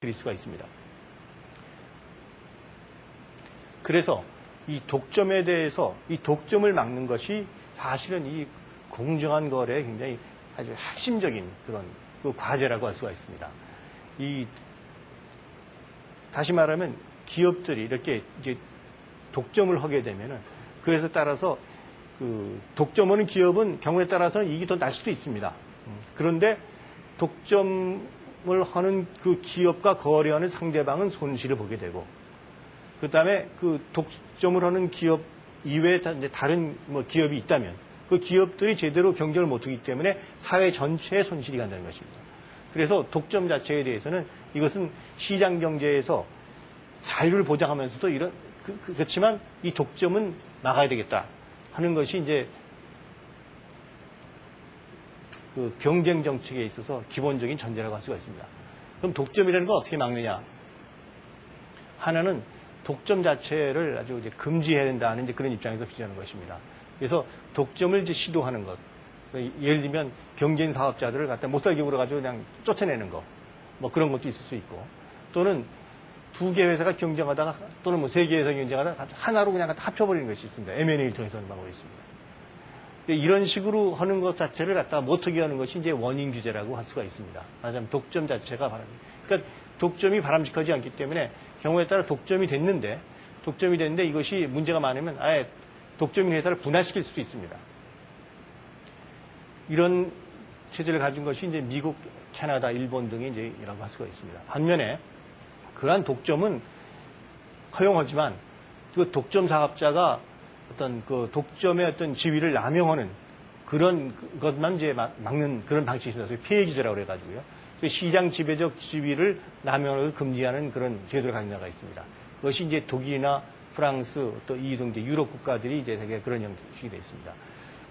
드릴 수가 있습니다. 그래서 이 독점에 대해서 이 독점을 막는 것이 사실은 이 공정한 거래에 굉장히 아주 핵심적인 그런 그 과제라고 할 수가 있습니다. 다시 말하면 기업들이 이렇게 이제 독점을 하게 되면은 그래서 따라서 그 독점하는 기업은 경우에 따라서는 이익이 더 날 수도 있습니다. 그런데 독점을 하는 그 기업과 거래하는 상대방은 손실을 보게 되고, 그 다음에 그 독점을 하는 기업 이외에 이제 다른 뭐 기업이 있다면 그 기업들이 제대로 경쟁을 못하기 때문에 사회 전체에 손실이 간다는 것입니다. 그래서 독점 자체에 대해서는 이것은 시장 경제에서 자유를 보장하면서도 그렇지만 이 독점은 막아야 되겠다 하는 것이 이제 그 경쟁 정책에 있어서 기본적인 전제라고 할 수가 있습니다. 그럼 독점이라는 건 어떻게 막느냐? 하나는 독점 자체를 아주 이제 금지해야 된다는 이제 그런 입장에서 비전하는 것입니다. 그래서 독점을 이제 시도하는 것. 예를 들면 경쟁 사업자들을 갖다 못 살게 굴어가지고 그냥 쫓아내는 거. 뭐 그런 것도 있을 수 있고. 또는 두 개 회사가 경쟁하다가 또는 뭐 세 개 회사가 경쟁하다가 하나로 그냥 합쳐버리는 것이 있습니다. M&A를 통해서 하는 방법이 있습니다. 이런 식으로 하는 것 자체를 갖다가 못하게 하는 것이 이제 원인 규제라고 할 수가 있습니다. 말하자면 독점 자체가 그러니까 독점이 바람직하지 않기 때문에 경우에 따라 독점이 됐는데 이것이 문제가 많으면 아예 독점인 회사를 분할시킬 수도 있습니다. 이런 체제를 가진 것이 이제 미국, 캐나다, 일본 등이 이제 이라고 할 수가 있습니다. 반면에 그러한 독점은 허용하지만 그 독점 사업자가 어떤 그 독점의 어떤 지위를 남용하는 그런 것만 이제 막는 그런 방식이 있습니다. 폐해 규제라고 그래가지고요. 시장 지배적 지위를 남용을 금지하는 그런 제도를 가진 나라가 있습니다. 그것이 이제 독일이나 프랑스 또 이 등 유럽 국가들이 이제 되게 그런 형식이 되어 있습니다.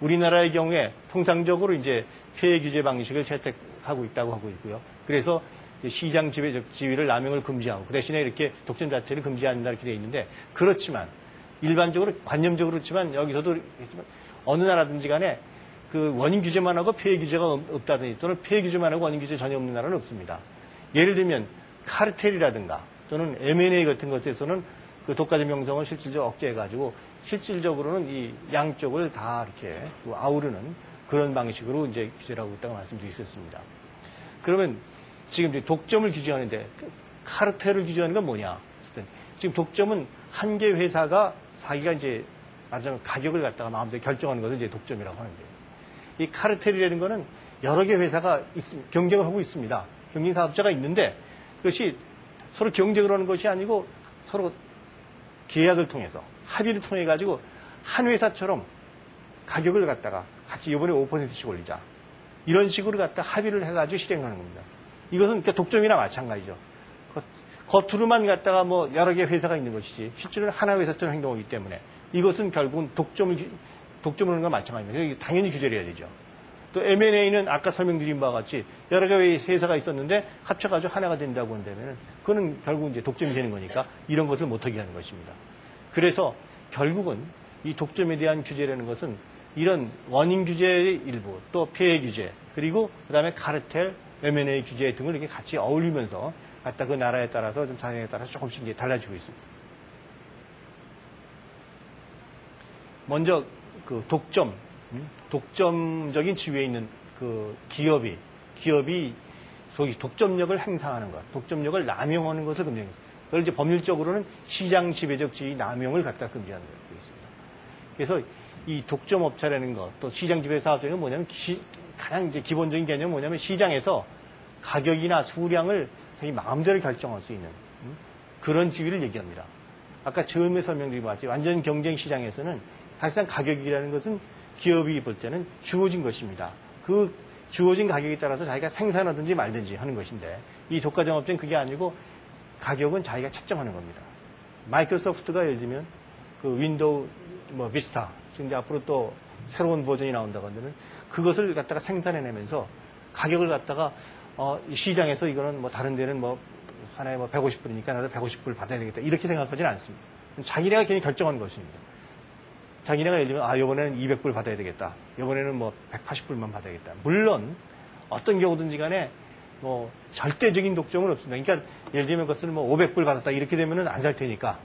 우리나라의 경우에 통상적으로 이제 폐해 규제 방식을 채택하고 있다고 하고 있고요. 그래서 시장 지배적 지위를 남용을 금지하고 그 대신에 이렇게 독점 자체를 금지한다 이렇게 되어 있는데, 그렇지만 일반적으로 관념적으로 그렇지만 여기서도 어느 나라든지 간에 그 원인 규제만 하고 폐해 규제가 없다든지 또는 폐해 규제만 하고 원인 규제 전혀 없는 나라는 없습니다. 예를 들면 카르텔이라든가 또는 M&A 같은 것에서는 그 독과점 형성을 실질적으로 억제해가지고 실질적으로는 이 양쪽을 다 이렇게 아우르는 그런 방식으로 이제 규제를 하고 있다고 말씀드릴 수 있습니다. 그러면 지금 이제 독점을 규제하는데 카르텔을 규제하는 건 뭐냐? 지금 독점은 한 개 회사가 자기가 이제 말하자면 가격을 갖다가 마음대로 결정하는 것을 이제 독점이라고 하는데요. 이 카르텔이라는 거는 여러 개 회사가 경쟁을 하고 있습니다. 경쟁 사업자가 있는데 그것이 서로 경쟁을 하는 것이 아니고 서로 계약을 통해서 합의를 통해 가지고 한 회사처럼 가격을 갖다가 같이 이번에 5%씩 올리자. 이런 식으로 갖다 합의를 해가지고 실행하는 겁니다. 이것은 그러니까 독점이나 마찬가지죠. 겉으로만 갖다가 뭐 여러 개 회사가 있는 것이지 실제로는 하나 회사처럼 행동하기 때문에 이것은 결국은 독점을 하는 건 마찬가지입니다. 당연히 규제를 해야 되죠. 또 M&A는 아까 설명드린 바와 같이 여러 개 회사가 있었는데 합쳐가지고 하나가 된다고 한다면 그거는 결국 이제 독점이 되는 거니까 이런 것을 못하게 하는 것입니다. 그래서 결국은 이 독점에 대한 규제라는 것은 이런 원인 규제의 일부, 또 폐해 규제, 그리고 그다음에 카르텔, M&A 규제 등을 이렇게 같이 어울리면서 갖다 그 나라에 따라서 좀 상황에 따라서 조금씩 이제 달라지고 있습니다. 먼저 그 독점적인 지위에 있는 그 기업이 소위 독점력을 행사하는 것, 독점력을 남용하는 것을 금지합니다. 그걸 이제 법률적으로는 시장 지배적 지위 남용을 갖다 금지하는 것이 있습니다. 그래서 이 독점업체라는 것, 또 시장 지배 사업자는 뭐냐면 가장 이제 기본적인 개념은 뭐냐면 시장에서 가격이나 수량을 자기 마음대로 결정할 수 있는 그런 지위를 얘기합니다. 아까 처음에 설명드린 것 같이 완전 경쟁 시장에서는 사실상 가격이라는 것은 기업이 볼 때는 주어진 것입니다. 그 주어진 가격에 따라서 자기가 생산하든지 말든지 하는 것인데 이 독과점업체는 그게 아니고 가격은 자기가 책정하는 겁니다. 마이크로소프트가 예를 들면 그 윈도우 비스타 지금 이제 앞으로 또 새로운 버전이 나온다고 하면 그것을 갖다가 생산해내면서 가격을 갖다가 시장에서 이거는 뭐 다른 데는 뭐 하나에 뭐 150불이니까 나도 150불 받아야 되겠다 이렇게 생각하지는 않습니다. 자기네가 괜히 결정하는 것입니다. 자기네가 예를 들면 이번에는 200불 받아야 되겠다. 이번에는 뭐 180불만 받아야겠다. 물론 어떤 경우든지 간에 뭐 절대적인 독점은 없습니다. 그러니까 예를 들면 그것을 뭐 500불 받았다 이렇게 되면은 안 살 테니까.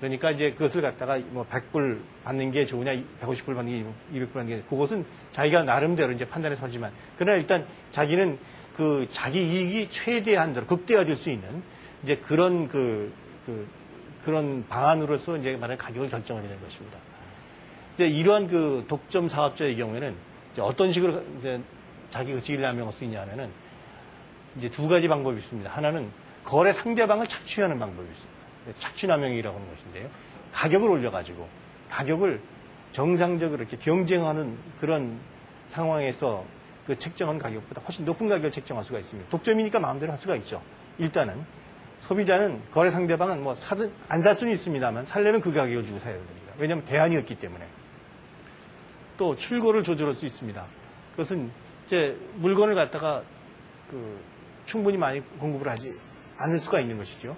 그러니까 이제 그것을 갖다가 뭐 100불 받는 게 좋으냐, 150불 받는 게 200불 받는 게, 그것은 자기가 나름대로 이제 판단해서 하지만, 그러나 일단 자기는 그 자기 이익이 최대한대로 극대화될 수 있는 이제 그런 그런 방안으로서 이제 말하는 가격을 결정하게 되는 것입니다. 이제 이러한 그 독점 사업자의 경우에는 이제 어떤 식으로 이제 자기 그 지위를 남용할 수 있냐 하면은 이제 두 가지 방법이 있습니다. 하나는 거래 상대방을 착취하는 방법이 있습니다. 착취남용이라고 하는 것인데요. 가격을 올려가지고 가격을 정상적으로 이렇게 경쟁하는 그런 상황에서 그 책정한 가격보다 훨씬 높은 가격을 책정할 수가 있습니다. 독점이니까 마음대로 할 수가 있죠. 일단은 소비자는 거래 상대방은 뭐 사든 안 살 수는 있습니다만 살려면 그 가격을 주고 사야 됩니다. 왜냐하면 대안이 없기 때문에. 또 출고를 조절할 수 있습니다. 그것은 이제 물건을 갖다가 충분히 많이 공급을 하지 않을 수가 있는 것이죠.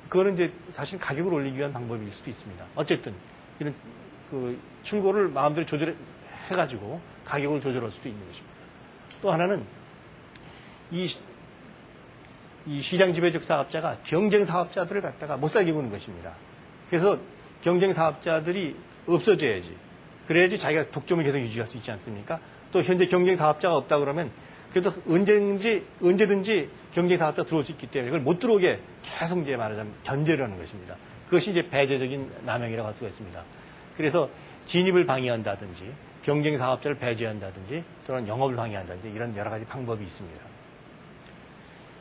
그거는 이제 사실 가격을 올리기 위한 방법일 수도 있습니다. 어쨌든 이런 출고를 마음대로 조절해가지고 가격을 조절할 수도 있는 것입니다. 또 하나는 이 시장 지배적 사업자가 경쟁 사업자들을 갖다가 못 살게 구는 것입니다. 그래서 경쟁 사업자들이 없어져야지. 그래야지 자기가 독점을 계속 유지할 수 있지 않습니까? 또 현재 경쟁 사업자가 없다 그러면 그래도 언제든지 경쟁 사업자 들어올 수 있기 때문에 그걸 못 들어오게 계속 이제 말하자면 견제를 하는 것입니다. 그것이 이제 배제적인 남용이라고 할 수가 있습니다. 그래서 진입을 방해한다든지 경쟁 사업자를 배제한다든지 또는 영업을 방해한다든지 이런 여러 가지 방법이 있습니다.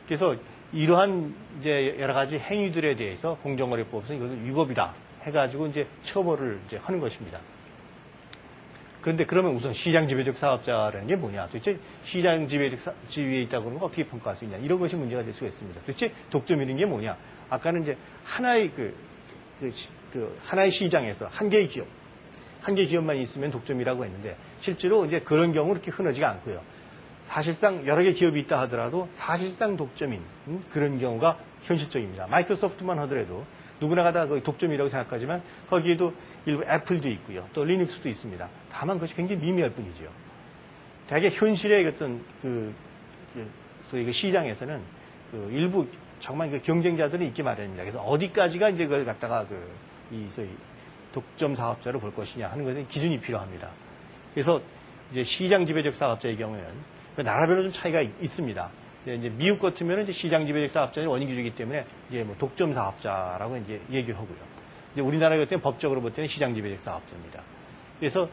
그래서 이러한 이제 여러 가지 행위들에 대해서 공정거래법에서 이것은 위법이다 해가지고 이제 처벌을 이제 하는 것입니다. 그런데 그러면 우선 시장 지배적 사업자라는 게 뭐냐? 도대체 시장 지배적 지위에 있다고 그러는 거 어떻게 평가할 수 있냐? 이런 것이 문제가 될 수가 있습니다. 도대체 독점이라는 게 뭐냐? 아까는 이제 하나의 하나의 시장에서 한 개의 기업만 있으면 독점이라고 했는데 실제로 이제 그런 경우 그렇게 흔하지가 않고요. 사실상 여러 개 기업이 있다 하더라도 사실상 독점인 그런 경우가 현실적입니다. 마이크로소프트만 하더라도 누구나가 다 독점이라고 생각하지만 거기에도 일부 애플도 있고요. 또 리눅스도 있습니다. 다만 그것이 굉장히 미미할 뿐이죠. 대개 현실의 어떤 소위 시장에서는 일부 정말 경쟁자들이 있기 마련입니다. 그래서 어디까지가 이제 그걸 갖다가 소위 독점 사업자로 볼 것이냐 하는 것에 기준이 필요합니다. 그래서 이제 시장 지배적 사업자의 경우에는 나라별로 좀 차이가 있습니다. 이제 미국 같으면 이제 시장 지배적 사업자는 원인 규제이기 때문에 이제 뭐 독점 사업자라고 이제 얘기를 하고요. 이제 우리나라 같은 법적으로 볼 때는 시장 지배적 사업자입니다. 그래서